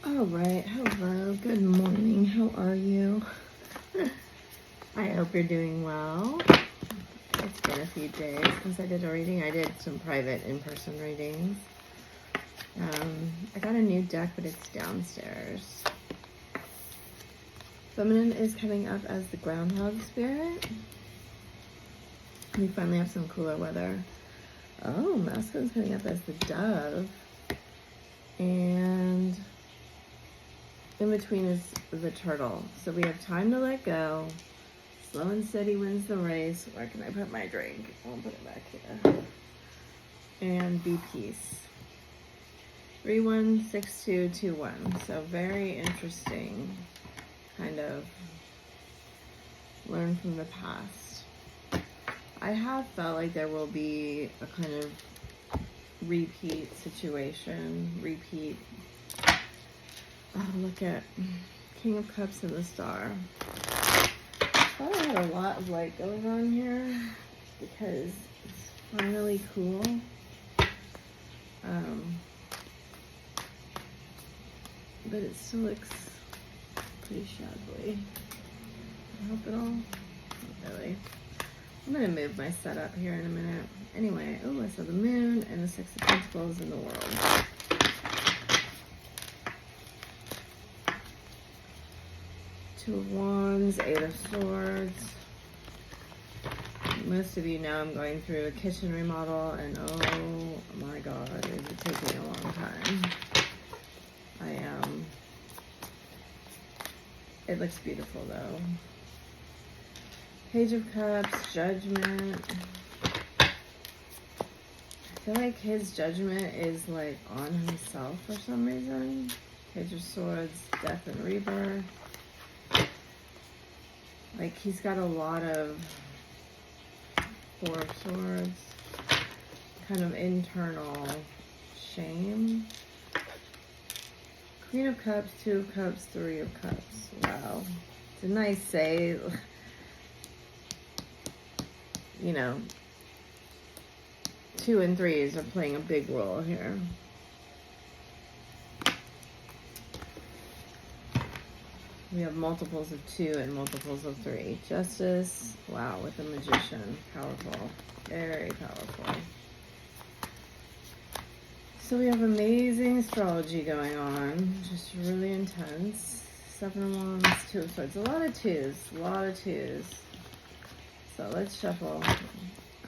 All right, hello, good morning, how are you? I hope you're doing well. It's been a few days since I did a reading. I did some private in-person readings. I got a new deck, but it's downstairs. Feminine is coming up as the groundhog spirit. We finally have some cooler weather. Oh, masculine's coming up as the dove. And in between is the turtle. So we have time to let go. Slow and steady wins the race. Where can I put my drink? I'll put it back here. And be peace. 316221. So very interesting. Kind of learn from the past. I have felt like there will be a kind of repeat situation. Repeat. Oh, look at King of Cups and the Star. I thought I had a lot of light going on here because it's finally cool. But it still looks pretty shadowy. I hope it all. Not really. I'm going to move my setup here in a minute. Anyway, oh, I saw the moon and the Six of Pentacles in the world. Two of Wands, Eight of Swords. Most of you know I'm going through a kitchen remodel, and oh my god, is it taking a long time. I am. It looks beautiful though. Page of Cups, Judgment. I feel like his judgment is like on himself for some reason. Page of Swords, Death and Rebirth. Like he's got a lot of Four of Swords, kind of internal shame. Queen of Cups, Two of Cups, Three of Cups. Wow. Didn't I say, you know, 2 and 3s are playing a big role here. We have multiples of 2 and multiples of 3. Justice, wow, with the Magician. Powerful. Very powerful. So we have amazing astrology going on. Just really intense. 7 of Wands, 2 of Swords. A lot of 2s. A lot of 2s. So let's shuffle.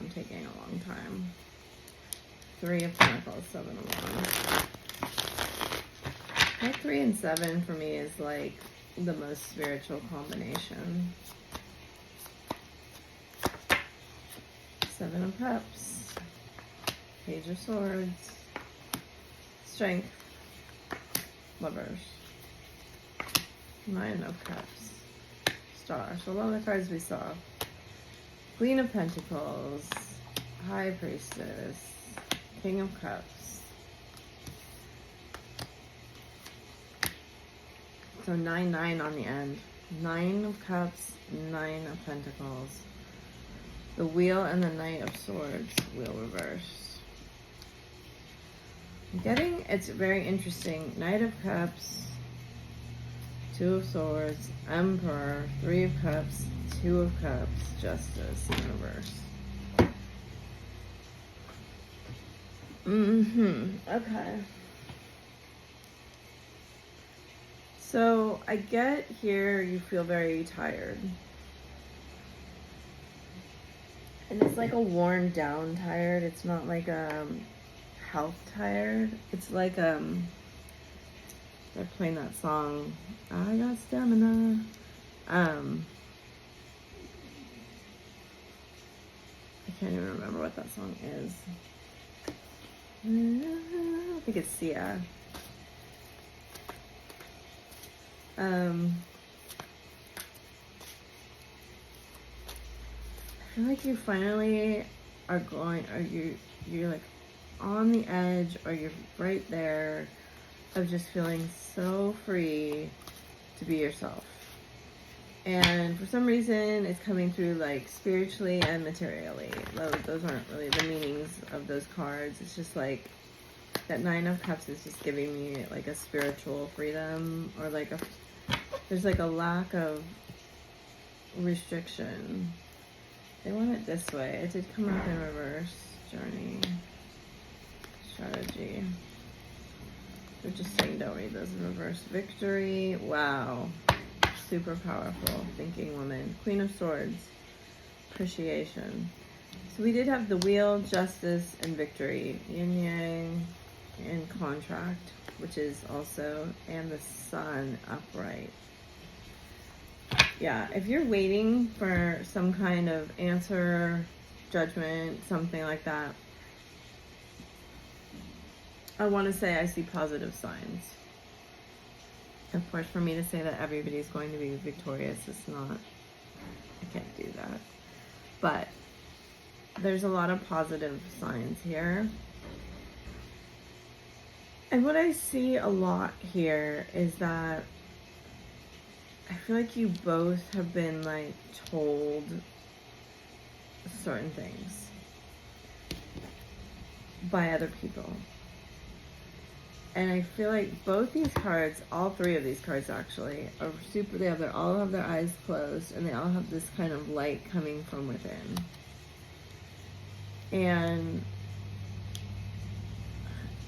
I'm taking a long time. 3 of Pentacles, 7 of Wands. Like 3 and 7 for me is like the most spiritual combination. 7 of Cups, Page of Swords, Strength, Lovers, 9 of Cups, Star. So a lot of the cards we saw. Queen of Pentacles, High Priestess, King of Cups. So 9-9 on the end. 9 of Cups, 9 of Pentacles. The Wheel and the Knight of Swords. Wheel reversed. I'm getting, it's very interesting. Knight of Cups, 2 of Swords, Emperor, 3 of Cups, 2 of Cups, Justice in reverse. Okay. So I get here you feel very tired. And it's like a worn down tired. It's not like health tired. It's like they're playing that song, I Got Stamina. I can't even remember what that song is. I think it's Sia. I feel like you finally are going, or you're like on the edge, or you're right there of just feeling so free to be yourself. And for some reason, it's coming through like spiritually and materially. Those aren't really the meanings of those cards. It's just like That 9 of Cups is just giving me like a spiritual freedom, or like there's like a lack of restriction. They want it this way. It did come up in reverse. Journey. Strategy. They're just saying don't read those in reverse. Victory. Wow. Super powerful. Thinking woman. Queen of Swords. Appreciation. So we did have the Wheel, Justice, and Victory. Yin Yang and Contract, which is also, and the Sun upright. Yeah, if you're waiting for some kind of answer, judgment, something like that, I want to say I see positive signs. Of course, for me to say that everybody's going to be victorious is not, I can't do that. But there's a lot of positive signs here. And what I see a lot here is that I feel like you both have been like told certain things by other people. And I feel like both these cards, all 3 of these cards actually, are super, they all have their eyes closed, and they all have this kind of light coming from within. And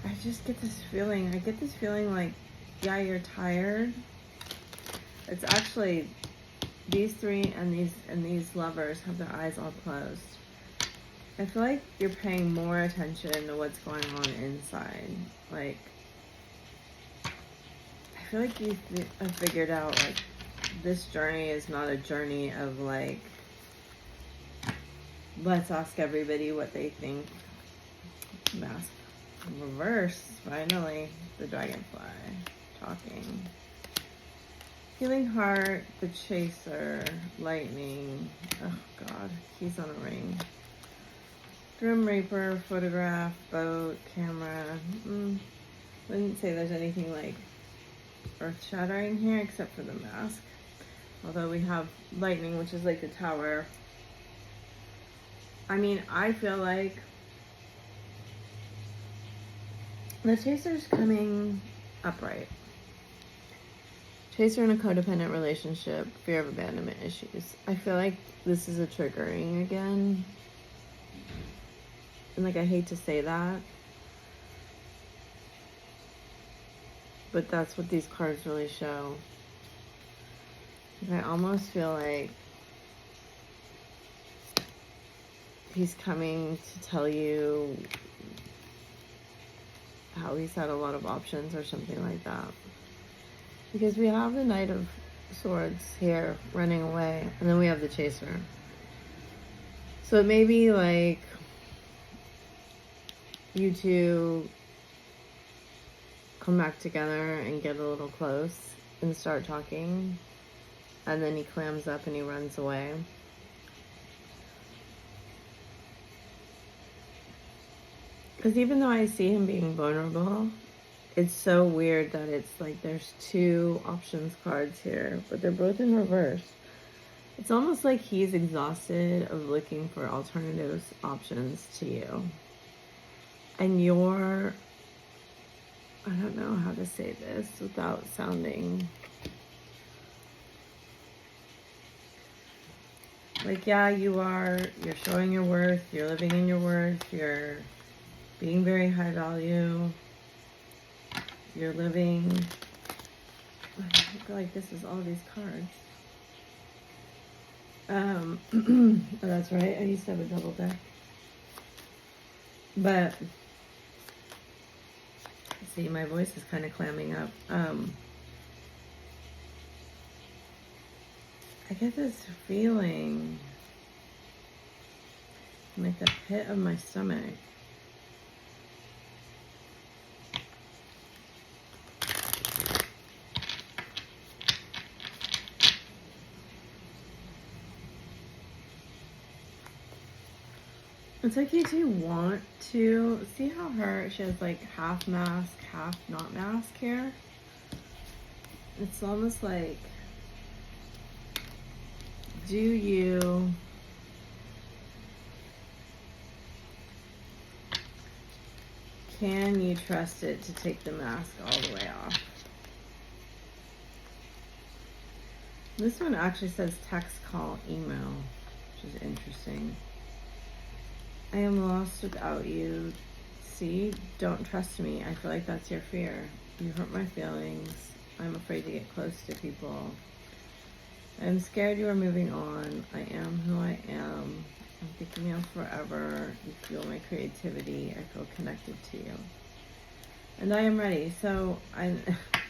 I just get this feeling, like, yeah, you're tired. It's actually, these 3 and these lovers have their eyes all closed. I feel like you're paying more attention to what's going on inside. Like, I feel like you have figured out, like, this journey is not a journey of, like, let's ask everybody what they think. Mask reverse, finally. The Dragonfly talking. Healing Heart, the Chaser, Lightning. Oh God, he's on a ring. Grim Reaper, Photograph, Boat, Camera. Wouldn't say there's anything like earth-shattering here except for the mask. Although we have Lightning, which is like the Tower. I mean, I feel like the Chaser's coming upright. Chaser in a codependent relationship, fear of abandonment issues. I feel like this is a triggering again. And like, I hate to say that, but that's what these cards really show. I almost feel like he's coming to tell you how he's had a lot of options or something like that. Because we have the Knight of Swords here running away, and then we have the Chaser. So it may be like you two come back together and get a little close and start talking, and then he clams up and he runs away. Because even though I see him being vulnerable, it's so weird that it's like there's 2 options cards here, but they're both in reverse. It's almost like he's exhausted of looking for alternatives, options to you. And you're, I don't know how to say this without sounding like, yeah, you're showing your worth, you're living in your worth, you're being very high value. You're living, I feel like this is all these cards. Oh, that's right, I used to have a double deck. But, see, my voice is kind of clamming up. I get this feeling, like the pit of my stomach. It's like you do want to see how she has like half mask, half not mask here. It's almost like, do you can you trust it to take the mask all the way off? This one actually says text, call, email, which is interesting. I am lost without you. See, don't trust me. I feel like that's your fear. You hurt my feelings. I'm afraid to get close to people. I'm scared you are moving on. I am who I am. I'm thinking of forever. You fuel my creativity. I feel connected to you. And I am ready. So and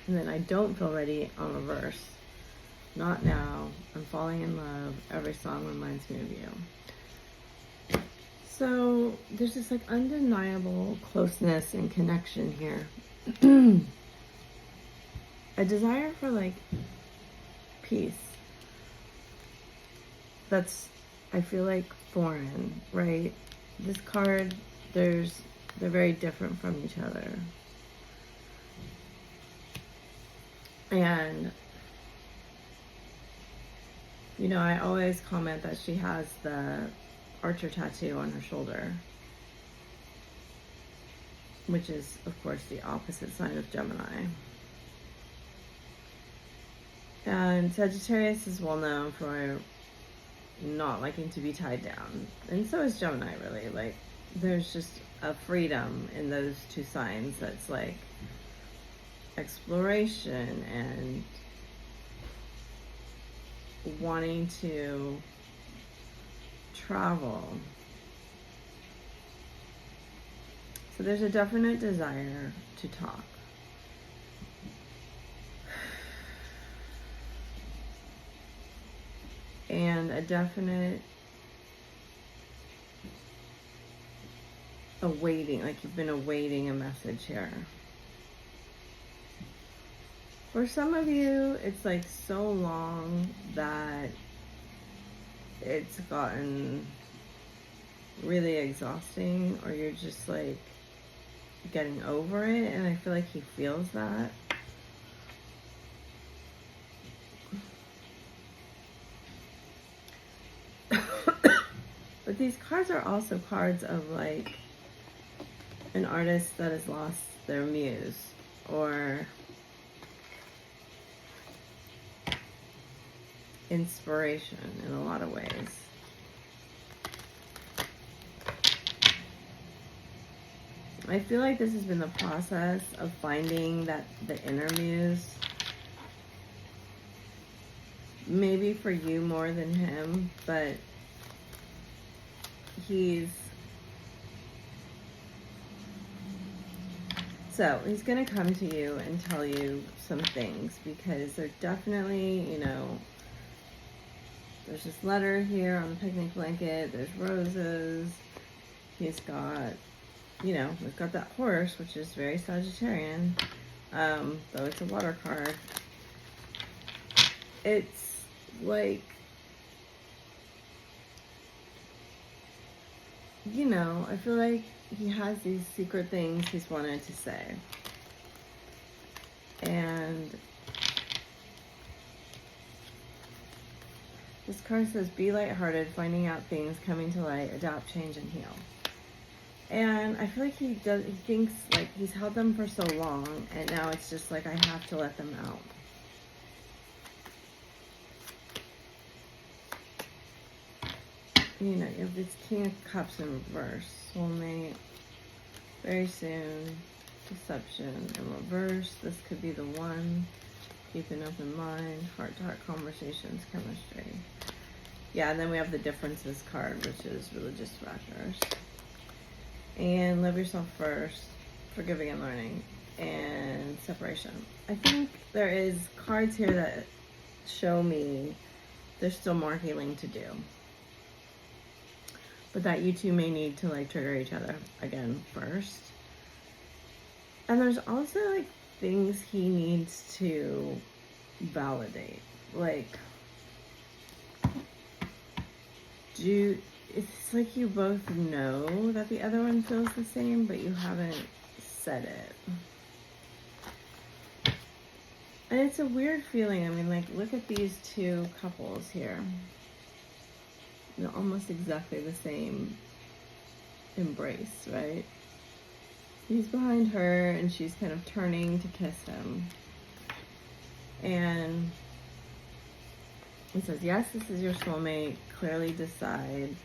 then I don't feel ready on reverse. Not now. I'm falling in love. Every song reminds me of you. So there's this like undeniable closeness and connection here. A desire for like peace. That's, I feel like, foreign, right? This card, they're very different from each other. And you know, I always comment that she has the Archer tattoo on her shoulder, which is, of course, the opposite sign of Gemini. And Sagittarius is well known for not liking to be tied down. And so is Gemini, really. Like, there's just a freedom in those two signs that's like exploration and wanting to travel. So there's a definite desire to talk. And a definite awaiting, like you've been awaiting a message here. For some of you, it's like so long that it's gotten really exhausting, or you're just like getting over it, and I feel like he feels that. But these cards are also cards of like an artist that has lost their muse, or inspiration in a lot of ways. I feel like this has been the process of finding that the inner muse, maybe for you more than him, but he's going to come to you and tell you some things, because they're definitely, you know, there's this letter here on the picnic blanket, there's roses, he's got, you know, we've got that horse, which is very Sagittarian, though it's a water card. It's like, you know, I feel like he has these secret things he's wanted to say. And this card says, be lighthearted, finding out things, coming to light, adapt, change, and heal. And I feel like he thinks like he's held them for so long, and now it's just like, I have to let them out. You know, you have this King of Cups in reverse. Soulmate. Very soon. Deception in reverse. This could be the one. Keep an open mind. Heart-to-heart conversations. Chemistry. Yeah, and then we have the differences card, which is religious factors. And live yourself first. Forgiving and learning. And separation. I think there is cards here that show me there's still more healing to do. But that you two may need to like trigger each other again first. And there's also like things he needs to validate. Like, it's like you both know that the other one feels the same, but you haven't said it. And it's a weird feeling. I mean, like, look at these two couples here. They're almost exactly the same embrace, right? He's behind her, and she's kind of turning to kiss him. And it says, yes, this is your soulmate. Clearly decide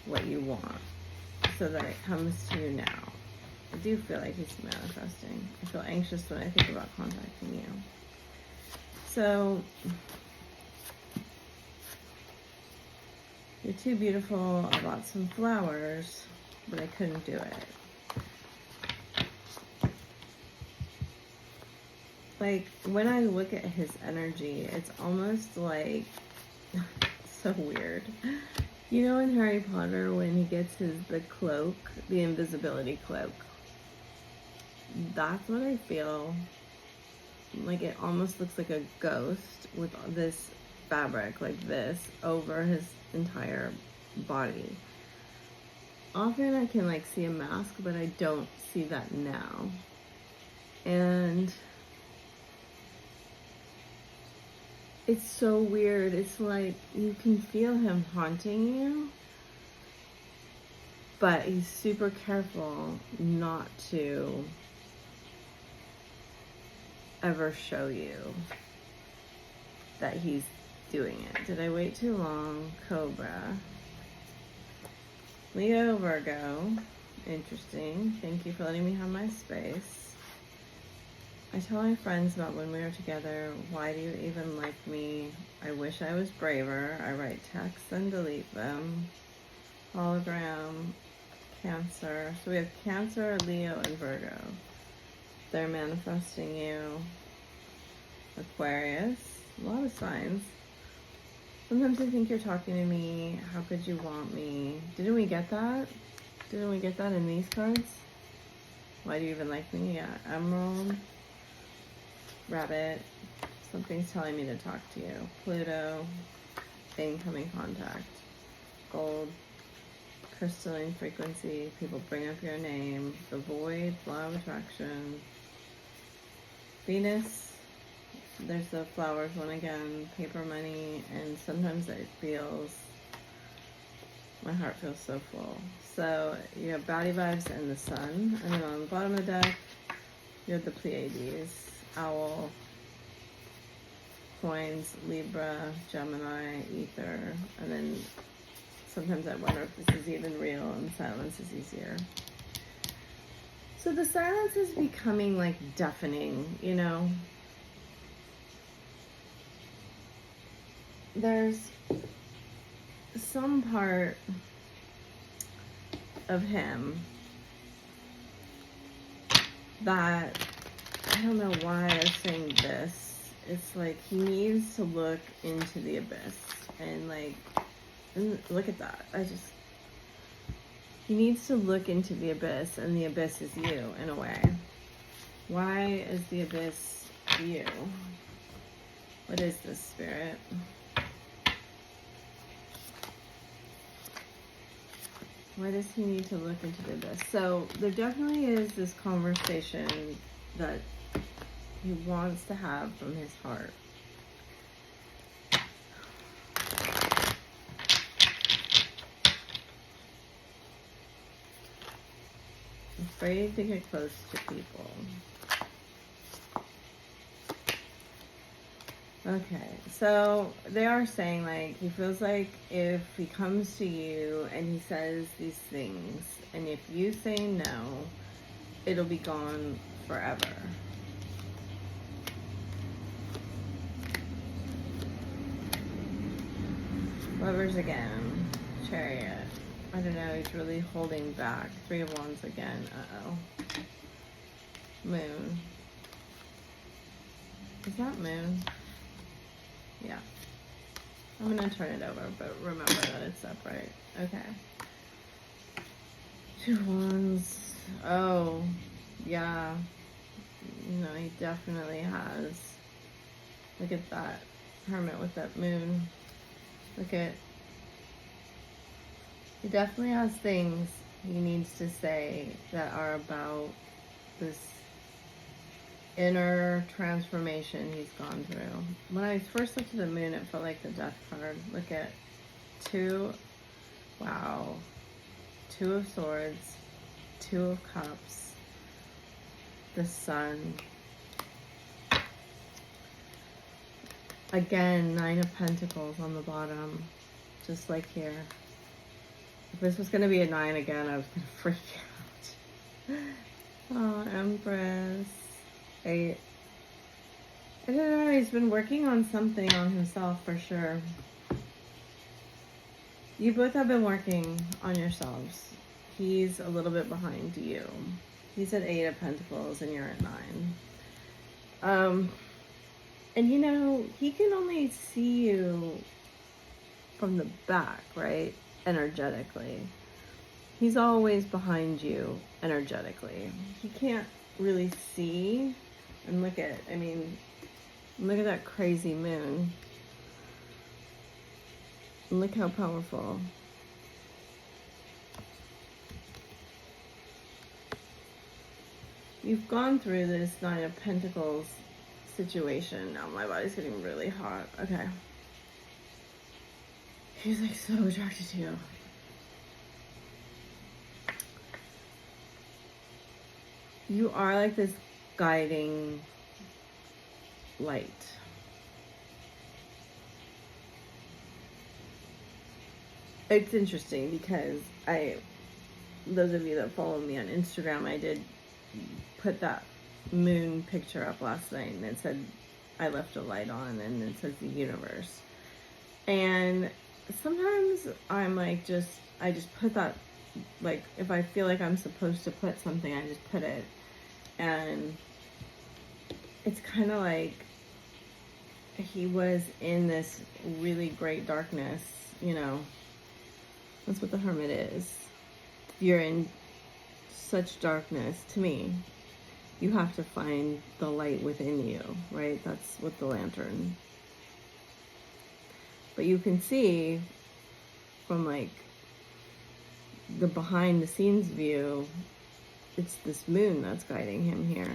what you want so that it comes to you now. I do feel like he's manifesting. I feel anxious when I think about contacting you. So, you're too beautiful. I bought some flowers, but I couldn't do it. Like, when I look at his energy, it's almost like, so weird. You know in Harry Potter when he gets the cloak, the invisibility cloak? That's what I feel. Like, it almost looks like a ghost with this fabric like this over his entire body. Often I can like see a mask, but I don't see that now. And it's so weird. It's like you can feel him haunting you, but he's super careful not to ever show you that he's doing it. Did I wait too long? Cobra. Leo, Virgo. Interesting. Thank you for letting me have my space. I tell my friends about when we were together. Why do you even like me? I wish I was braver. I write texts and delete them. Hologram. Cancer. So we have Cancer, Leo, and Virgo. They're manifesting you. Aquarius. A lot of signs. Sometimes I think you're talking to me. How could you want me? Didn't we get that? Didn't we get that in these cards? Why do you even like me? Yeah. Emerald. Rabbit. Something's telling me to talk to you. Pluto. Incoming contact. Gold. Crystalline frequency. People bring up your name. The void. Law of attraction. Venus. There's the flowers one again. Paper money. And sometimes it feels, my heart feels so full. So you have Body Vibes and the Sun. And then on the bottom of the deck, you have the Pleiades. Owl. Coins. Libra. Gemini. Ether. And then sometimes I wonder if this is even real, and silence is easier. So the silence is becoming like deafening, you know? There's some part of him that, I don't know why I'm saying this. It's like he needs to look into the abyss and like, look at that. He needs to look into the abyss, and the abyss is you, in a way. Why is the abyss you? What is this, Spirit? Why does he need to look into the abyss? So, there definitely is this conversation that he wants to have from his heart. Afraid to get close to people. Okay, so they are saying like he feels like if he comes to you and he says these things, and if you say no, it'll be gone forever. Lovers again. Chariot. I don't know, he's really holding back. Three of Wands again. Uh-oh. Moon. Is that Moon? Yeah. I'm going to turn it over, but remember that it's upright. Okay. Two of Wands. Oh, yeah. No, he definitely has. Look at that Hermit with that Moon. Look at, he definitely has things he needs to say that are about this inner transformation he's gone through. When I first looked at the Moon, it felt like the Death card. Look at two, wow, Two of Swords, Two of Cups, the Sun. Again, Nine of Pentacles on the bottom, just like here. If this was going to be a 9 again, I was going to freak out. Oh, Empress. I don't know, he's been working on something on himself for sure. You both have been working on yourselves. He's a little bit behind you. He's at 8 of Pentacles and you're at 9. And you know, he can only see you from the back, right? Energetically. He's always behind you energetically. He can't really see. And look at that crazy moon. Look how powerful. You've gone through this Nine of Pentacles situation. Now my body's getting really hot. Okay. He's like so attracted to you. You are like this guiding light. It's interesting because those of you that follow me on Instagram, I did put that moon picture up last night and it said I left a light on and it says the universe. And sometimes I'm like I just put that, like if I feel like I'm supposed to put something, I just put it. And it's kind of like he was in this really great darkness, you know. That's what the Hermit is. You're in such darkness. To me, you have to find the light within you, right? That's what the Lantern. But you can see from like the behind the scenes view, it's this moon that's guiding him here.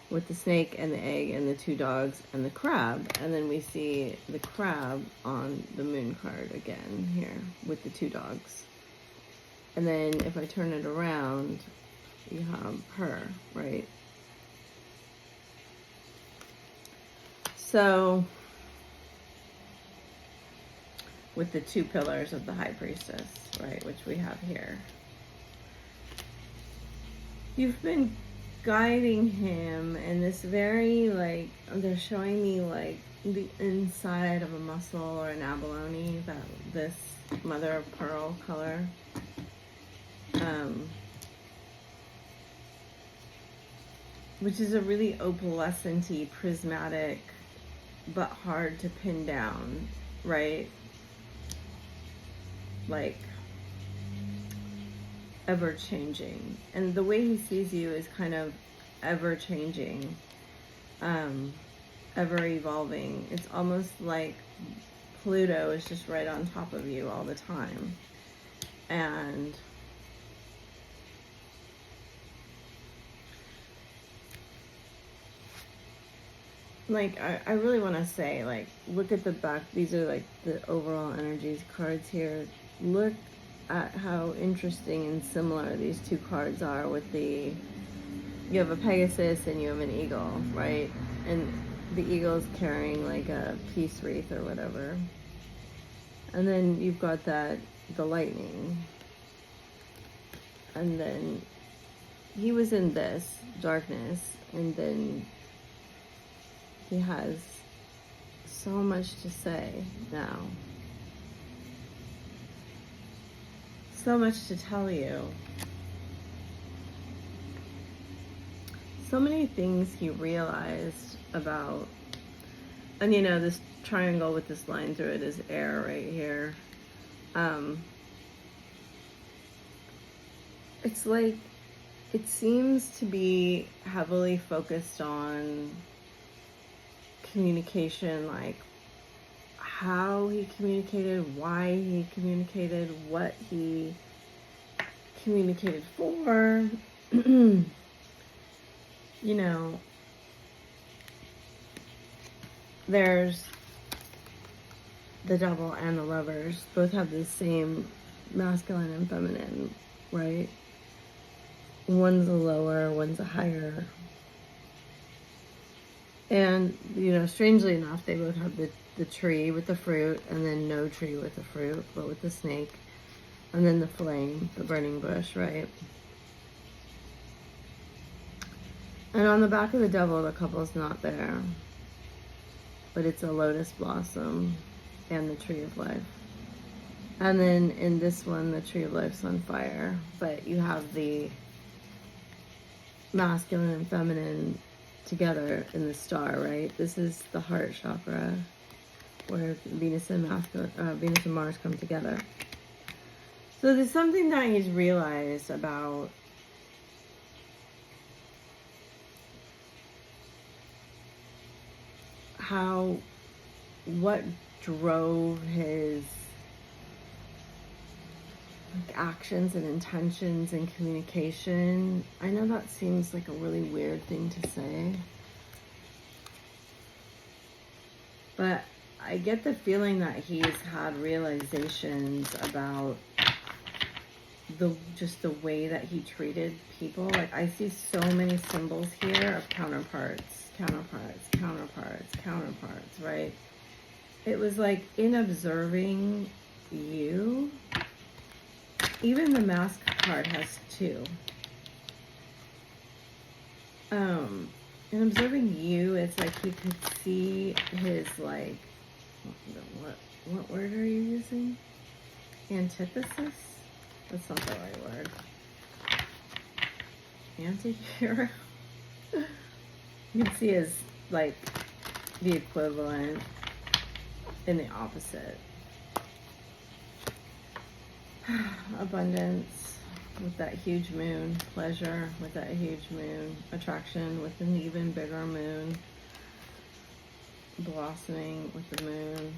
With the snake and the egg and the 2 dogs and the crab. And then we see the crab on the moon card again here with the 2 dogs. And then if I turn it around, you have her, right? So, with the 2 pillars of the High Priestess, right, which we have here. You've been guiding him in this very, like, they're showing me like the inside of a mussel or an abalone, that this mother of pearl color. Which is a really opalescent-y, prismatic, but hard to pin down, right? Like ever-changing. And the way he sees you is kind of ever-changing, ever-evolving. It's almost like Pluto is just right on top of you all the time. And like, I really want to say, like, look at the back. These are like the overall energies cards here. Look at how interesting and similar these 2 cards are with the, you have a Pegasus and you have an eagle, right? And the eagle's carrying like a peace wreath or whatever. And then you've got the lightning. And then he was in this darkness, and then he has so much to say now. So much to tell you. So many things he realized about, and you know, this triangle with this line through it is air right here. It's like, it seems to be heavily focused on communication, like how he communicated, why he communicated, what he communicated for. You know, there's the Devil and the Lovers. Both have the same masculine and feminine, right? One's a lower, one's a higher. And, you know, strangely enough, they both have the tree with the fruit, and then no tree with the fruit, but with the snake. And then the flame, the burning bush, right? And on the back of the devil, the couple's not there. But it's a lotus blossom and the tree of life. And then in this one, the tree of life's on fire. But you have the masculine and feminine together in the star, right? This is the heart chakra, where Venus and Mars come together. So there's something that he's realized about what drove his actions and intentions and communication. I know that seems like a really weird thing to say, but I get the feeling that he's had realizations about just the way that he treated people. Like, I see so many symbols here of counterparts, right? It was like, in observing you, even the mask card has two. In observing you, it's like he could see his, like, what word are you using? Antithesis? That's not the right word. Anti-hero? You can see his, like, the equivalent in the opposite. Abundance with that huge moon, pleasure with that huge moon, attraction with an even bigger moon, blossoming with the moon,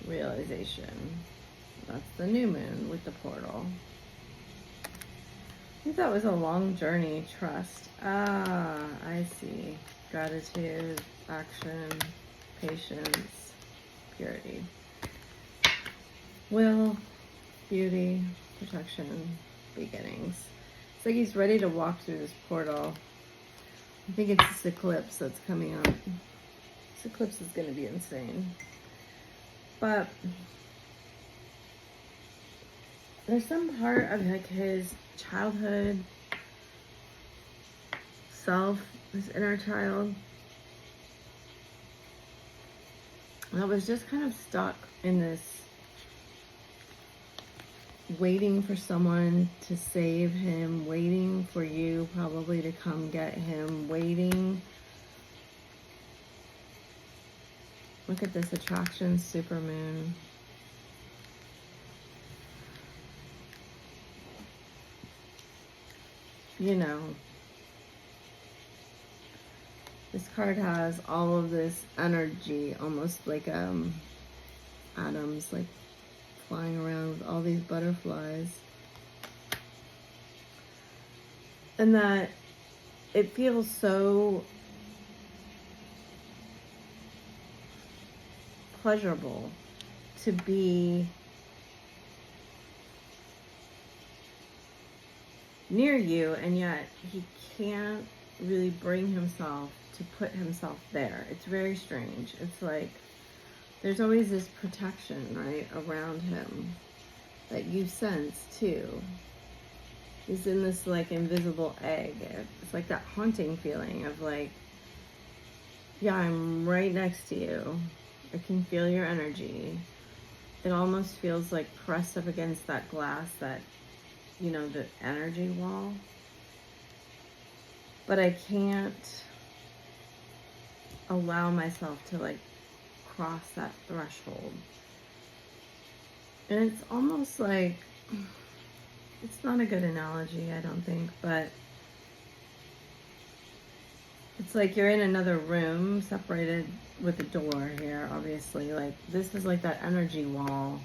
realization. That's the new moon with the portal. I think that was a long journey. Trust. Ah, I see. Gratitude, action, patience, purity. Will, beauty, protection, beginnings. It's like he's ready to walk through this portal. I think it's this eclipse that's coming up. This eclipse is going to be insane. But there's some part of, like, his childhood self, his inner child, that was just kind of stuck in this, waiting for someone to save him, waiting for you probably to come get him, waiting. Look at this attraction, supermoon. You know, this card has all of this energy, almost like atoms, like flying around with all these butterflies. And that it feels so pleasurable to be near you, and yet he can't really bring himself to put himself there. It's very strange. It's like there's always this protection, right, around him that you sense too. He's in this, like, invisible egg. It's like that haunting feeling of, like, yeah, I'm right next to you. I can feel your energy. It almost feels like pressed up against that glass, that, you know, the energy wall. But I can't allow myself to, like, cross that threshold. And it's almost like, it's not a good analogy, I don't think, but it's like you're in another room, separated with a door here, obviously. Like, this is like that energy wall.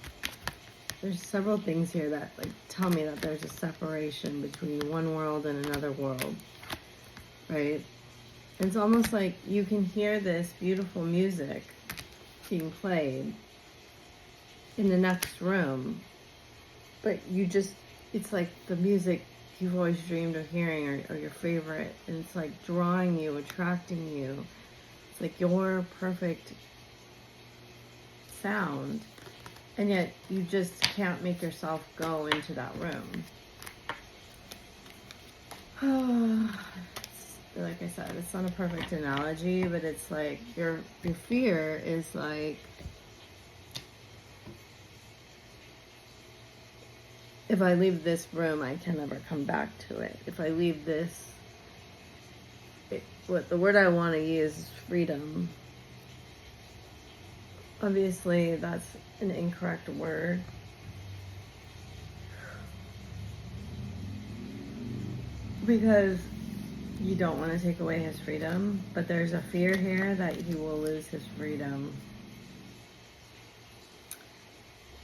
There's several things here that, like, tell me that there's a separation between one world and another world, right? It's almost like you can hear this beautiful music being played in the next room, but you just, it's like the music you've always dreamed of hearing, or your favorite, and it's like drawing you, attracting you. It's like your perfect sound, and yet you just can't make yourself go into that room. Like I said, it's not a perfect analogy, but it's like your fear is like, if I leave this room, I can never come back to it. If I leave this, what the word I want to use is freedom. Obviously, that's an incorrect word. Because you don't want to take away his freedom, but there's a fear here that he will lose his freedom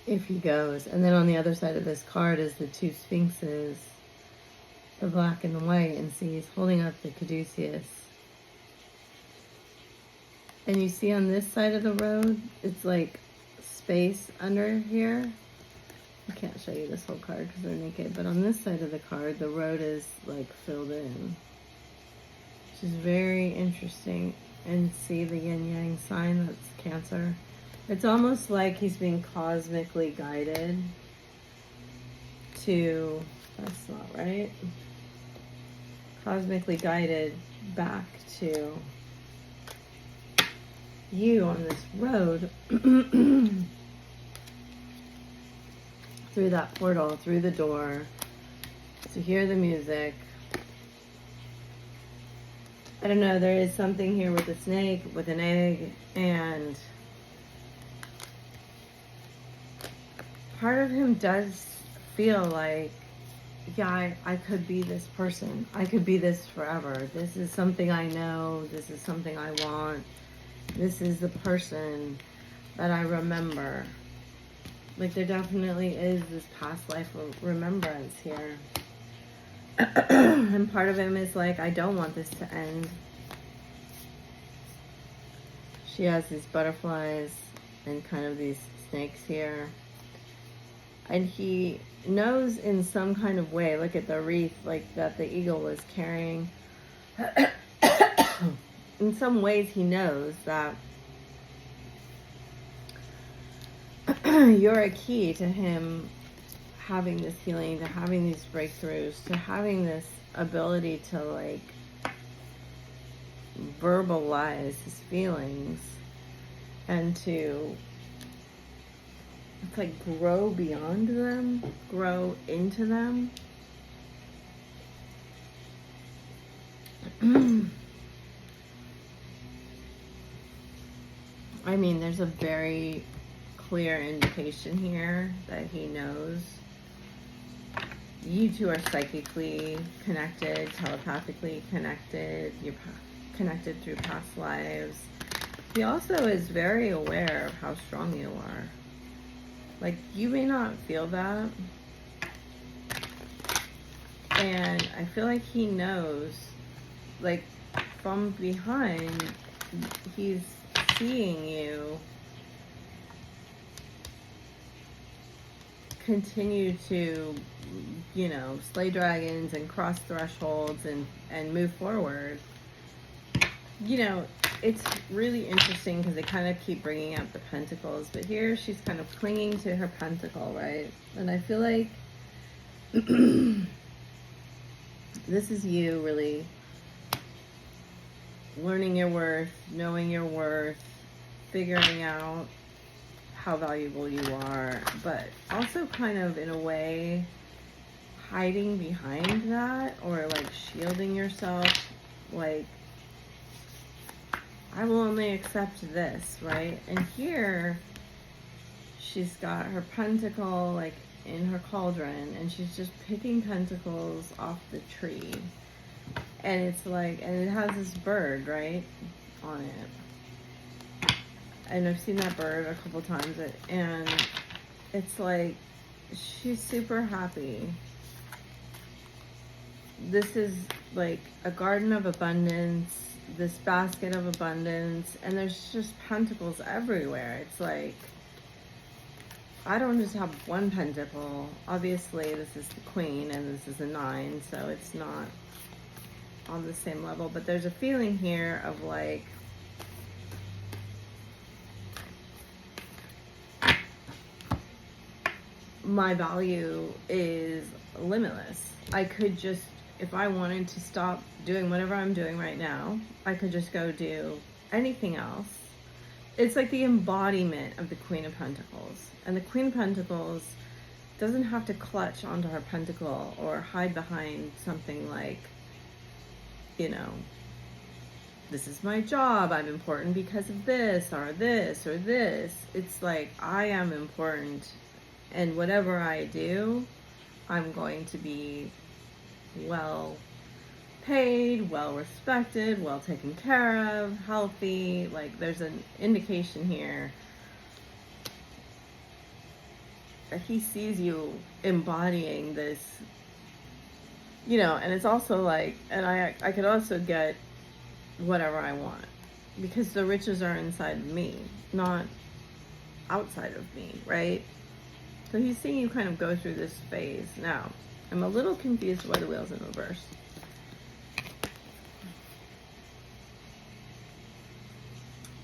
if he goes. And then on the other side of this card is the two sphinxes, the black and the white, and see, he's holding up the caduceus. And you see on this side of the road, it's like space under here. I can't show you this whole card because they're naked, but on this side of the card, the road is like filled in, which is very interesting. And see the yin-yang sign, that's Cancer. It's almost like he's being cosmically guided to, that's not right, cosmically guided back to you on this road through that portal, through the door, to hear the music. I don't know, there is something here with a snake, with an egg, and part of him does feel like, yeah, I could be this person. I could be this forever. This is something I know. This is something I want. This is the person that I remember. Like, there definitely is this past life remembrance here. And part of him is like, I don't want this to end. She has these butterflies and kind of these snakes here. And he knows in some kind of way, look at the wreath, like that the eagle was carrying. In some ways he knows that you're a key to him having this healing, to having these breakthroughs, to having this ability to like verbalize his feelings and to, it's like grow beyond them, grow into them. I mean, there's a very clear indication here that he knows. You two are psychically connected, telepathically connected. You're connected through past lives. He also is very aware of how strong you are. Like, you may not feel that. And I feel like he knows, like, from behind, he's seeing you continue to, you know, slay dragons and cross thresholds and move forward. You know, it's really interesting because they kind of keep bringing out the pentacles, but here she's kind of clinging to her pentacle, right? And I feel like this is you really learning your worth, knowing your worth, figuring out how valuable you are, but also kind of in a way hiding behind that, or like shielding yourself, like, I will only accept this, right? And here she's got her pentacle like in her cauldron, and she's just picking pentacles off the tree, and it's like, and it has this bird right on it, and I've seen that bird a couple times, and it's like she's super happy. This is like a garden of abundance, this basket of abundance, and there's just pentacles everywhere. It's like, I don't just have one pentacle. Obviously, this is the queen and this is a 9, so it's not on the same level. But there's a feeling here of like, my value is limitless. I could just, if I wanted to stop doing whatever I'm doing right now, I could just go do anything else. It's like the embodiment of the Queen of Pentacles. And the Queen of Pentacles doesn't have to clutch onto her pentacle or hide behind something like, you know, this is my job, I'm important because of this or this or this. It's like, I am important, and whatever I do, I'm going to be well paid, well respected, well taken care of, healthy. Like, there's an indication here that he sees you embodying this, you know. And it's also like, and I could also get whatever I want, because the riches are inside of me, not outside of me, right? So he's seeing you kind of go through this phase. Now, I'm a little confused why the wheel's in reverse.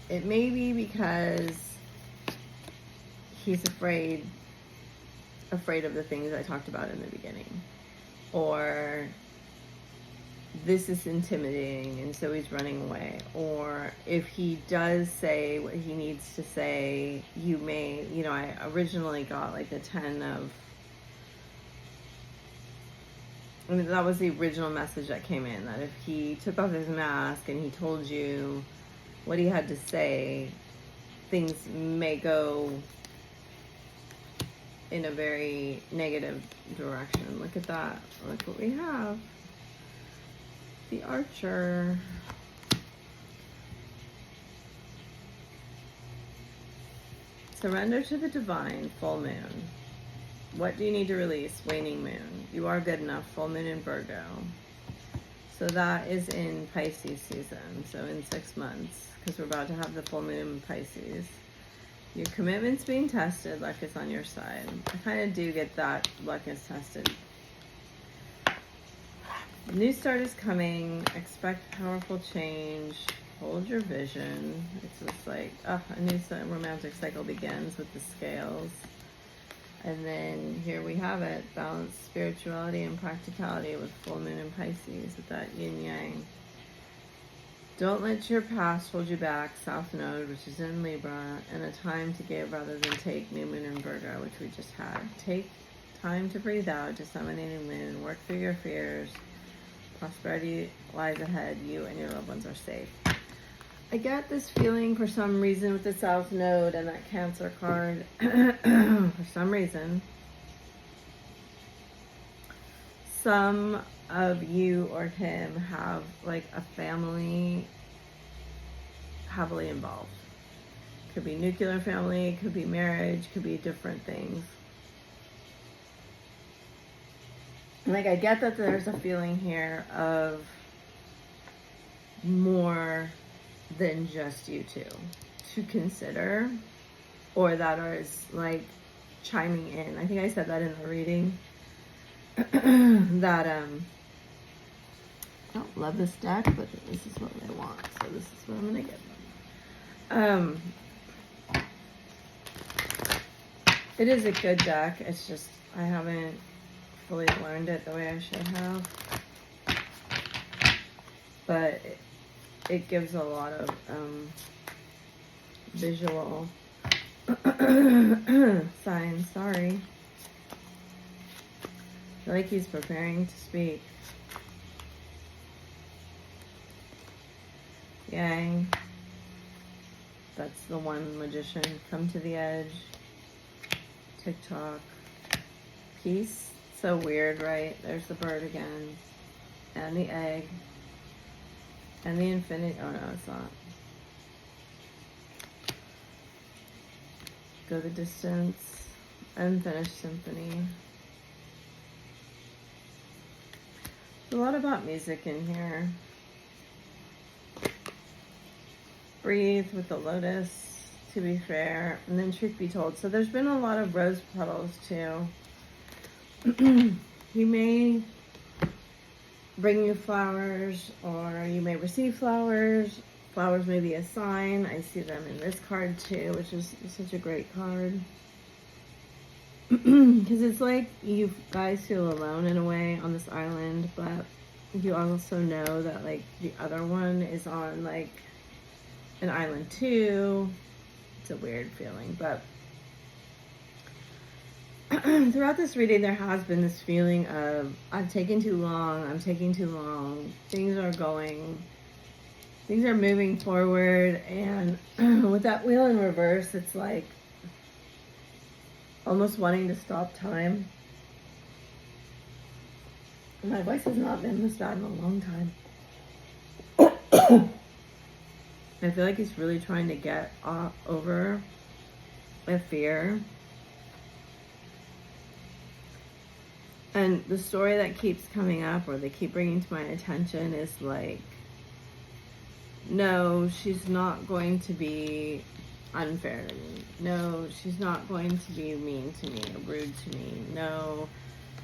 It may be because he's afraid of the things I talked about in the beginning. Or this is intimidating and so he's running away. Or if he does say what he needs to say, you may, you know, I originally got like the 10 of, I mean, that was the original message that came in, that if he took off his mask and he told you what he had to say, things may go in a very negative direction. Look at that. Look what we have. The Archer. Surrender to the divine. Full moon. What do you need to release? Waning moon. You are good enough. Full moon in Virgo. So that is in Pisces season. So in 6 months, because we're about to have the full moon in Pisces. Your commitment's being tested. Luck is on your side. I kind of do get that. Luck is tested. New start is coming. Expect powerful change. Hold your vision. It's just like, a new romantic cycle begins with the scales. And then here we have it. Balance spirituality and practicality with full moon in Pisces with that yin yang. Don't let your past hold you back. South Node, which is in Libra. And a time to give rather than take. New moon in Virgo, which we just had. Take time to breathe out. Disseminating moon. Work through your fears. Prosperity lies ahead. You and your loved ones are safe. I get this feeling for some reason with the South Node and that Cancer card. For some reason, some of you or him have like a family heavily involved. Could be nuclear family, could be marriage, could be different things. Like, I get that there's a feeling here of more than just you two to consider, or that is like chiming in. I think I said that in the reading. That I don't love this deck, but this is what they want, so this is what I'm gonna give them. It is a good deck. It's just I haven't fully learned it the way I should have, but it gives a lot of visual signs. Sorry. I feel like he's preparing to speak. Yang. That's the one magician. Come to the edge. TikTok. Peace. So weird, right? There's the bird again. And the egg. And the infinite. Oh no, it's not. Go the distance. Unfinished symphony. There's a lot about music in here. Breathe with the lotus. to be fair. And then truth be told. So there's been a lot of rose petals too. He may bring you flowers, or you may receive flowers. Flowers may be a sign. I see them in this card too, which is such a great card. Because it's like you guys feel alone in a way on this island, but you also know that like the other one is on like an island too. It's a weird feeling, but throughout this reading there has been this feeling of I'm taking too long, things are moving forward, and with that wheel in reverse, it's like almost wanting to stop time. My voice has not been this bad in a long time. I feel like he's really trying to get over a fear. And the story that keeps coming up, or they keep bringing to my attention, is like, no, she's not going to be unfair to me. No, she's not going to be mean to me or rude to me. No,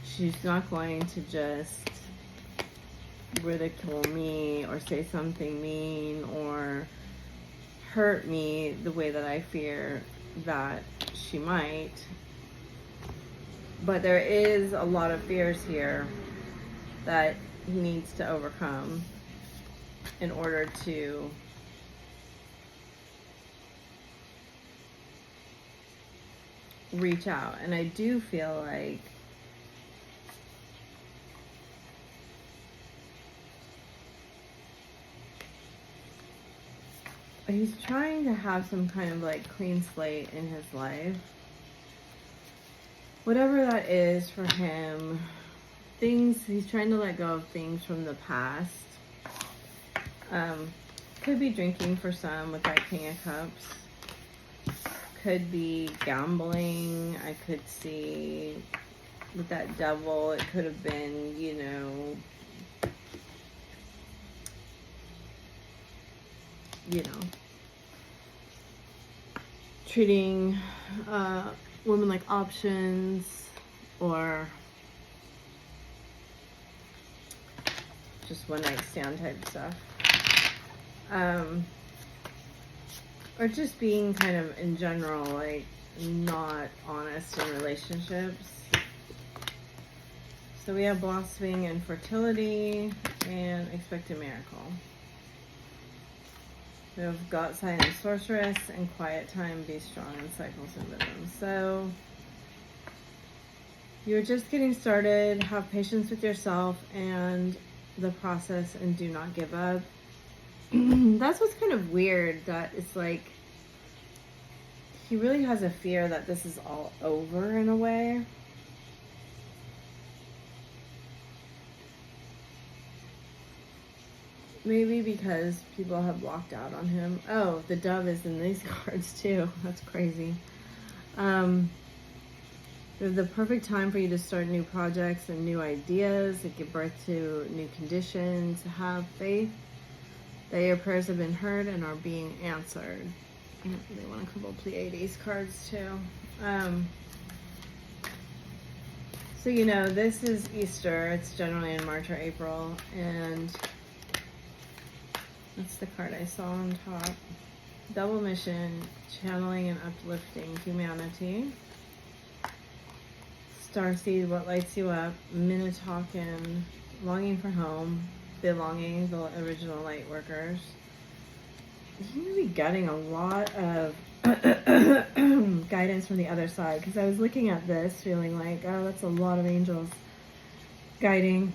she's not going to just ridicule me or say something mean or hurt me the way that I fear that she might. But there is a lot of fears here that he needs to overcome in order to reach out. And I do feel like he's trying to have some kind of like clean slate in his life. Whatever that is for him, he's trying to let go of things from the past. Could be drinking for some with that King of Cups. Could be gambling. I could see with that Devil, it could have been, treating women like options, or just one night stand type stuff. Or just being kind of in general like not honest in relationships. So we have blossoming and fertility and expect a miracle. We have God, sign, and sorceress, and quiet time, be strong, and cycles and rhythms. So you're just getting started. Have patience with yourself and the process, and do not give up. That's what's kind of weird, that it's like he really has a fear that this is all over in a way. Maybe because people have walked out on him. Oh, the dove is in these cards too. That's crazy. The perfect time for you to start new projects and new ideas, to give birth to new conditions. Have faith that your prayers have been heard and are being answered. They want a couple Pleiades cards too. So this is Easter. It's generally in March or April, and that's the card I saw on top. Double mission, channeling and uplifting humanity. Starseed, what lights you up. Minnetonkan, longing for home. Belonging, the original light workers. You're going to be getting a lot of guidance from the other side, because I was looking at this feeling like, oh, that's a lot of angels guiding.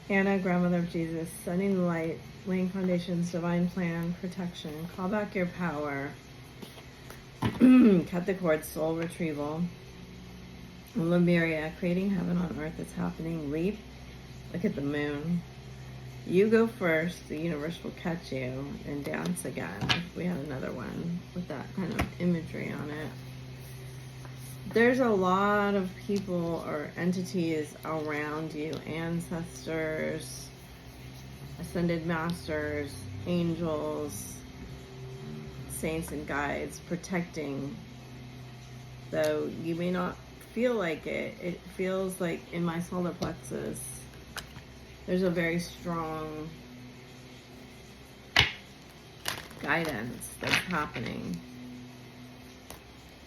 Anna, grandmother of Jesus, sending the light, laying foundations, divine plan, protection, call back your power, cut the cord, soul retrieval. Lemuria, creating heaven on earth, it's happening. Leap, look at the moon. You go first, the universe will catch you, and dance again. We had another one with that kind of imagery on it. There's a lot of people or entities around you, ancestors, ascended masters, angels, saints and guides protecting. Though you may not feel like it, it feels like in my solar plexus, there's a very strong guidance that's happening.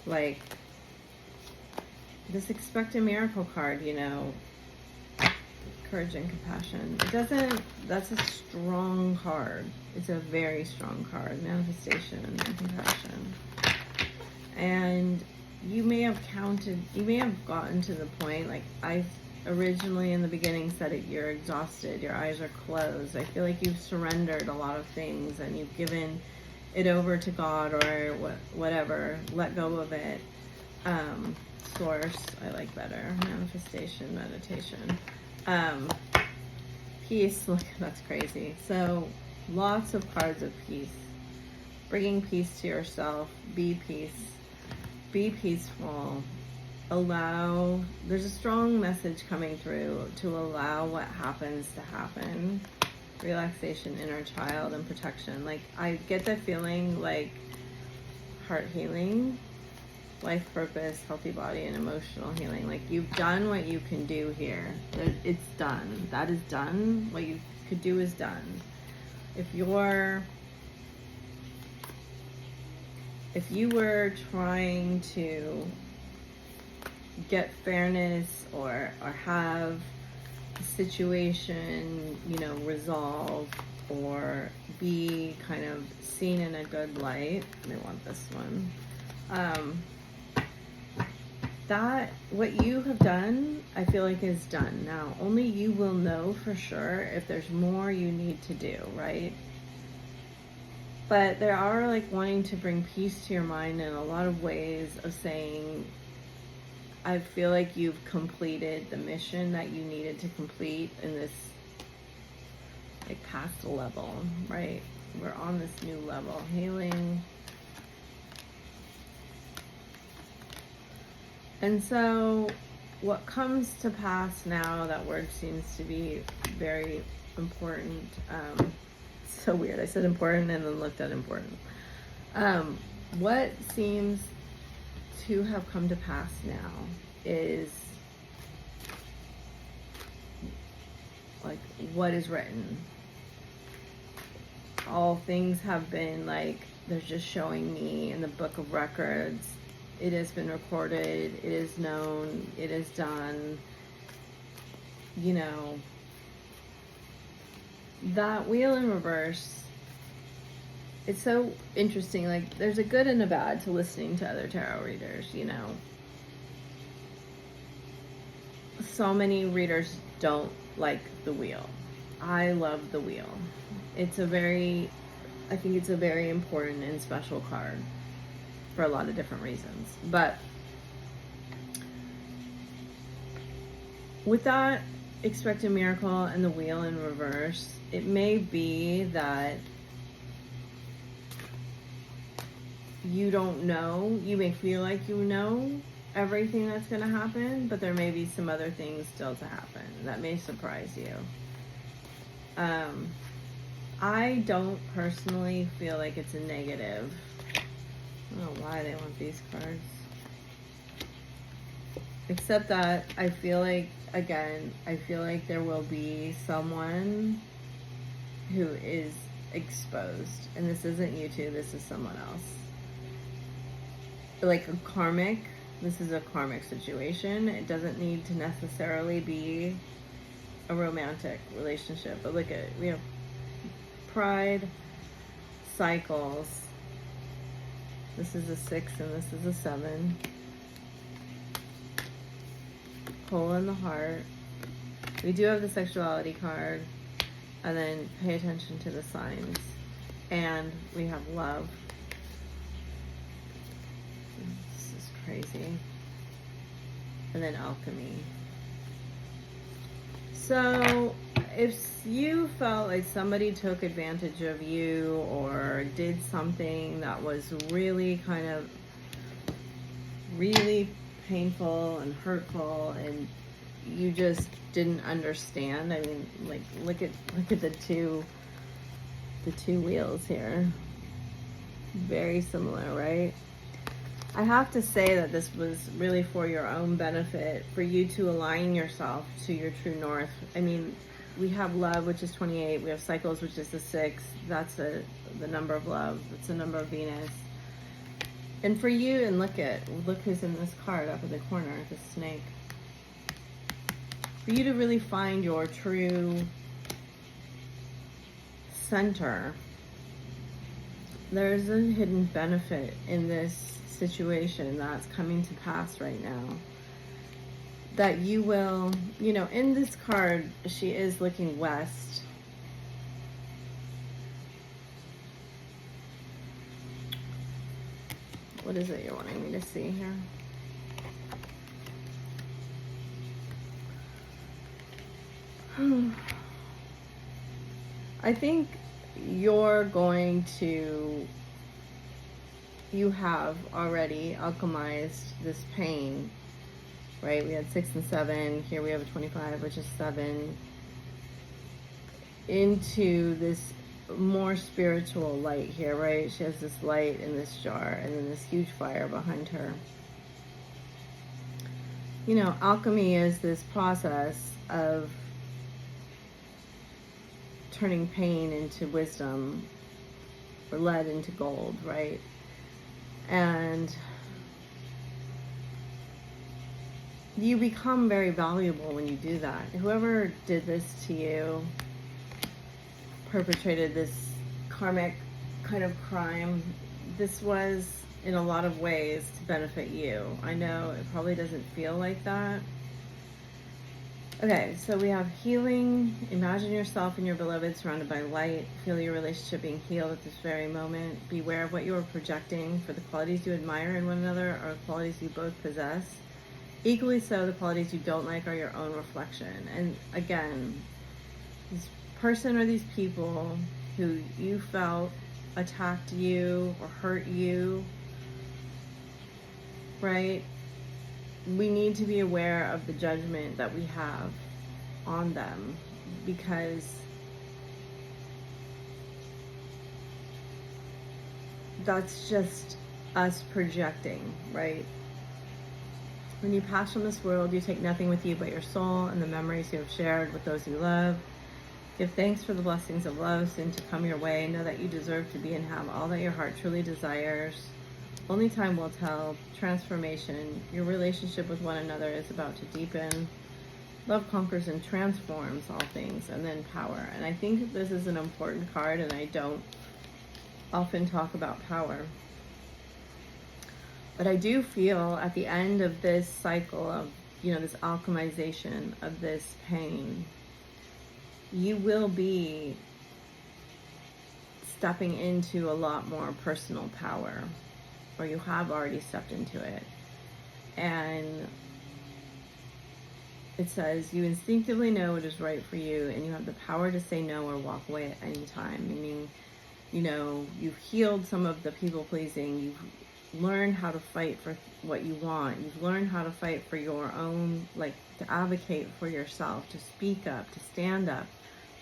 Like this expect a miracle card, you know, courage and compassion. It doesn't, that's a strong card. It's a very strong card, manifestation and compassion. And you may have gotten to the point, like I originally in the beginning said it, you're exhausted, your eyes are closed. I feel like you've surrendered a lot of things and you've given it over to God or whatever, let go of it. Source, I like better. Manifestation, meditation. Peace, look, that's crazy. So lots of cards of peace. Bringing peace to yourself, be peaceful. Allow, there's a strong message coming through to allow what happens to happen. Relaxation, inner child, and protection. Like I get the feeling like heart healing, life purpose, healthy body, and emotional healing. Like you've done what you can do here. It's done. That is done. What you could do is done. If you were trying to get fairness or have a situation, you know, resolve or be kind of seen in a good light, I want this one. That what you have done, I feel like is done. Now, only you will know for sure if there's more you need to do, right? But there are like wanting to bring peace to your mind in a lot of ways of saying, I feel like you've completed the mission that you needed to complete in this, like past a level, right? We're on this new level, healing. And so what comes to pass now, that word seems to be very important. So weird. I said important and then looked at important. What seems to have come to pass now is like what is written. All things have been like, they're just showing me in the book of records. It has been recorded, it is known, it is done. You know, that wheel in reverse, it's so interesting. Like, there's a good and a bad to listening to other tarot readers, you know. So many readers don't like the wheel. I love the wheel. I think it's a very important and special card for a lot of different reasons. But with that, expect a miracle and the wheel in reverse, it may be that you don't know, you may feel like you know everything that's going to happen, but there may be some other things still to happen that may surprise you. I don't personally feel like it's a negative. I don't know why they want these cards. Except that I feel like, again, I feel like there will be someone who is exposed. And this isn't you two, this is someone else. Like a karmic, this is a karmic situation. It doesn't need to necessarily be a romantic relationship. But look at it, we have pride, cycles. This is a 6 and this is a 7. Hole in the heart. We do have the sexuality card. And then pay attention to the signs. And we have love. This is crazy. And then alchemy. So if you felt like somebody took advantage of you or did something that was really kind of really painful and hurtful and you just didn't understand, I mean, like look at the two wheels here. Very similar, right? I have to say that this was really for your own benefit, for you to align yourself to your true north. I mean, we have love, which is 28. We have cycles, which is the 6. That's the number of love. It's the number of Venus. And for you, and look who's in this card up in the corner, the snake. For you to really find your true center, there's a hidden benefit in this situation that's coming to pass right now. That you will, you know, in this card, she is looking west. What is it you're wanting me to see here? I think you're going to, you have already alchemized this pain, right? We had 6 and 7. Here we have a 25, which is 7, into this more spiritual light here, right? She has this light in this jar and then this huge fire behind her. You know, alchemy is this process of turning pain into wisdom, or lead into gold, right? And you become very valuable when you do that. Whoever did this to you, perpetrated this karmic kind of crime, this was in a lot of ways to benefit you. I know it probably doesn't feel like that. Okay, so we have healing. Imagine yourself and your beloved surrounded by light. Feel your relationship being healed at this very moment. Beware of what you are projecting, for the qualities you admire in one another are qualities you both possess. Equally so, the qualities you don't like are your own reflection. And again, this person or these people who you felt attacked you or hurt you, right? We need to be aware of the judgment that we have on them, because that's just us projecting, right? When you pass from this world, you take nothing with you but your soul and the memories you have shared with those you love. Give thanks for the blessings of love soon to come your way. Know that you deserve to be and have all that your heart truly desires. Only time will tell. Transformation. Your relationship with one another is about to deepen. Love conquers and transforms all things. And then power. And I think this is an important card, and I don't often talk about power. But I do feel at the end of this cycle of, you know, this alchemization of this pain, you will be stepping into a lot more personal power, or you have already stepped into it. And it says you instinctively know what is right for you, and you have the power to say no or walk away at any time. Meaning, you know, you've healed some of the people pleasing. You've learned how to fight for what you want. You've learned how to fight for your own, like, to advocate for yourself, to speak up, to stand up.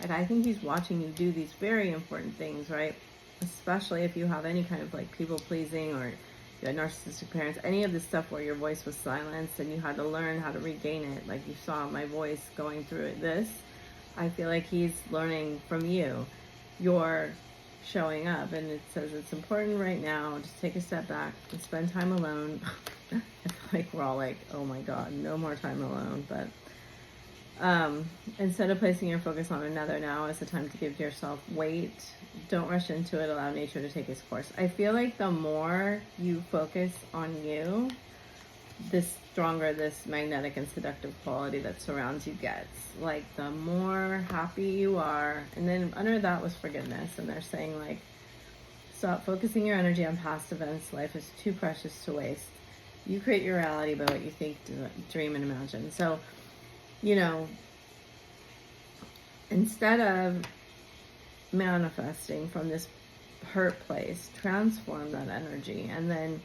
Like, I think he's watching you do these very important things, right? Especially if you have any kind of like people pleasing, or you had narcissistic parents, any of this stuff where your voice was silenced and you had to learn how to regain it. Like you saw my voice going through this. I feel like he's learning from you. You're showing up, and it says it's important right now. Just take a step back and spend time alone. I feel like we're all like, oh my God, no more time alone. But instead of placing your focus on another, now is the time to give yourself weight. Don't rush into it. Allow nature to take its course. I feel like the more you focus on you, the stronger this magnetic and seductive quality that surrounds you gets. Like, the more happy you are. And then under that was forgiveness. And they're saying, like, stop focusing your energy on past events. Life is too precious to waste. You create your reality by what you think, dream, and imagine. So, you know, instead of manifesting from this hurt place, transform that energy and then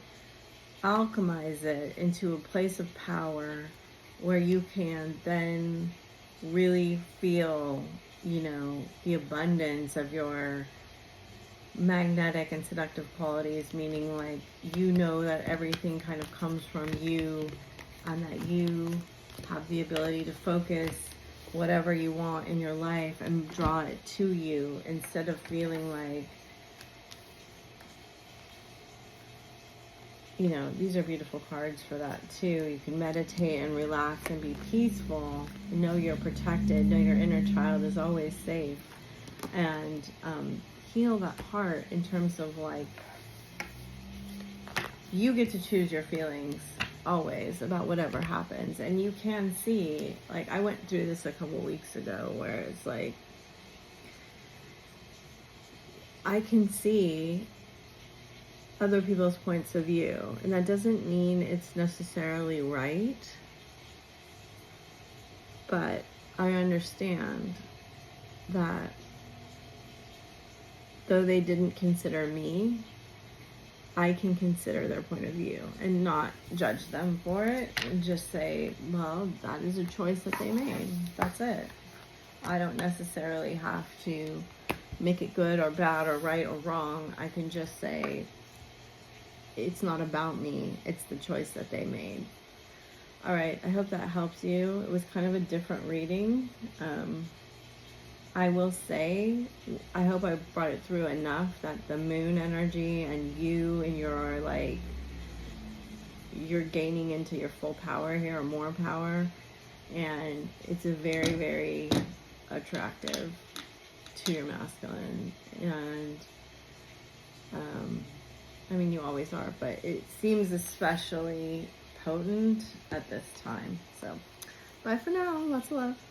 alchemize it into a place of power where you can then really feel, you know, the abundance of your magnetic and seductive qualities, meaning like you know that everything kind of comes from you and that you have the ability to focus whatever you want in your life and draw it to you, instead of feeling like, you know, these are beautiful cards for that too. You can meditate and relax and be peaceful, know you're protected, know your inner child is always safe, and heal that heart in terms of like, you get to choose your feelings always about whatever happens. And you can see, like, I went through this a couple weeks ago where it's like, I can see other people's points of view, and that doesn't mean it's necessarily right, but I understand that though they didn't consider me, I can consider their point of view and not judge them for it, and just say, well, that is a choice that they made. That's it. I don't necessarily have to make it good or bad or right or wrong. I can just say, it's not about me. It's the choice that they made. All right. I hope that helps you. It was kind of a different reading. I will say, I hope I brought it through enough that the moon energy and you and your, like, you're gaining into your full power here, or more power. And it's a very, very attractive to your masculine. And, I mean, you always are, but it seems especially potent at this time. So, bye for now. Lots of love.